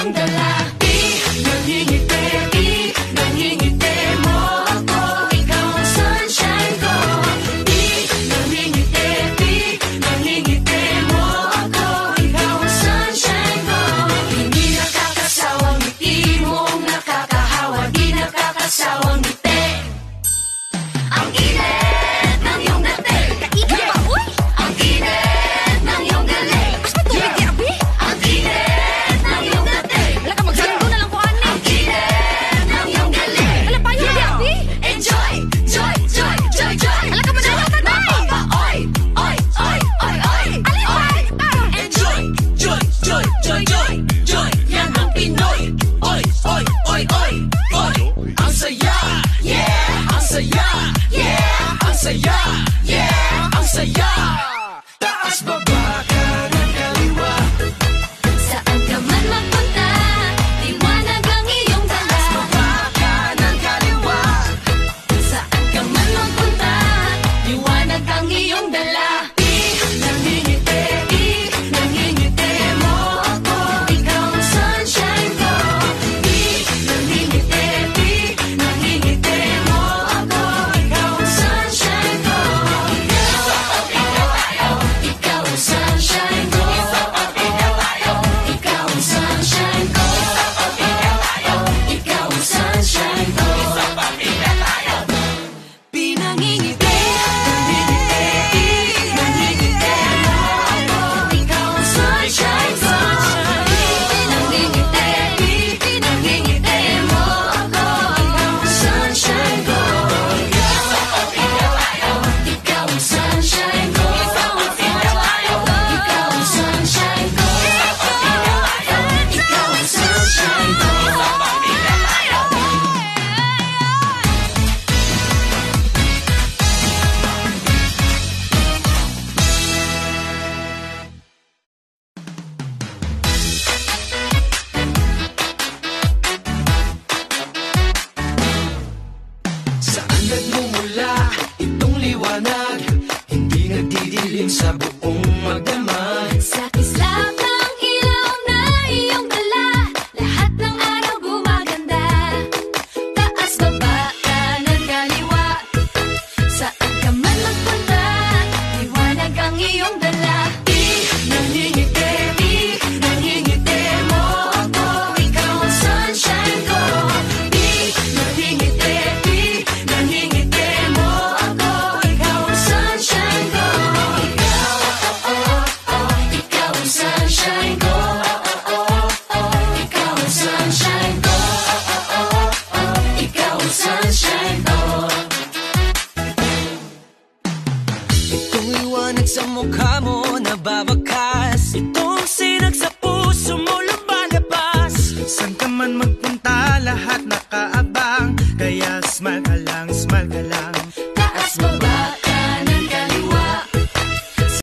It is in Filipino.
iyong dala. Di nangingiti, di nangingiti mo ako. Ikaw ang sunshine ko. Di nangingiti, di nangingiti mo ako. Ikaw ang sunshine ko. Hindi nakakasawang ngiti mong nakakahawa. Di nakakasawang ngiti. Ang init ng iyong dating. Kaikan ba, uy? Ang init ng iyong galing. As ba ito, Abi? Ang init ng iyong dating. Wala ka magsando na lang ko, ani. Ang init ng iyong galing. Wala pa yun, Abi? Enjoy, joy, joy, joy, joy. Wala ka manalo ka, day. Oy, oy, oy, oy, oy. Alin ba? Enjoy, joy, joy, joy, joy, joy. Yan ang Pinoy. Oy, oy, oy, oy, oy. Ang saya, yeah. Ang saya, yeah. Ang saya, yeah. Ang saya. Taas baba kanan kaliwa. Saan ka man magpunta, liwanag ang iyong dala. Taas baba kanan kaliwa. Saan ka man magpunta, liwanag ang iyong dala. Di nangingiti, di nangingiti mo ako. Ikaw ang sunshine ko. Di nangingiti, di nangingiti mo ako. Ikaw ang sunshine ko. Ikaw ang sunshine ko. Ikaw ang sunshine ko. Ikaw ang sunshine ko. Pinangingiti, nangingiti, nangingiti mo ako. Ikaw ang sunshine ko. Pinangingiti, pinangingiti mo ako. Ikaw ang sunshine ko. Ikaw ang sunshine ko. Ikaw ang sunshine ko. Ikaw ang sunshine ko. Saan nagmumula itong liwanag? Hindi nagdidilim sa buong magdamag. Sa kislap ng ilaw na iyong dala, lahat ng araw gumaganda. Taas, baba, kanan, kaliwa. Saan ka man magpunta, liwanag ang iyong dala. Di nangingiti, di nangingiti mo ako. Ikaw ang sunshine ko. Di nangingiti, di nangingiti mo ako. Ikaw ang sunshine ko. Ikaw ang sunshine ko. Ikaw ang sunshine ko. Ikaw ang sunshine ko. Itong liwanag sa mukha mo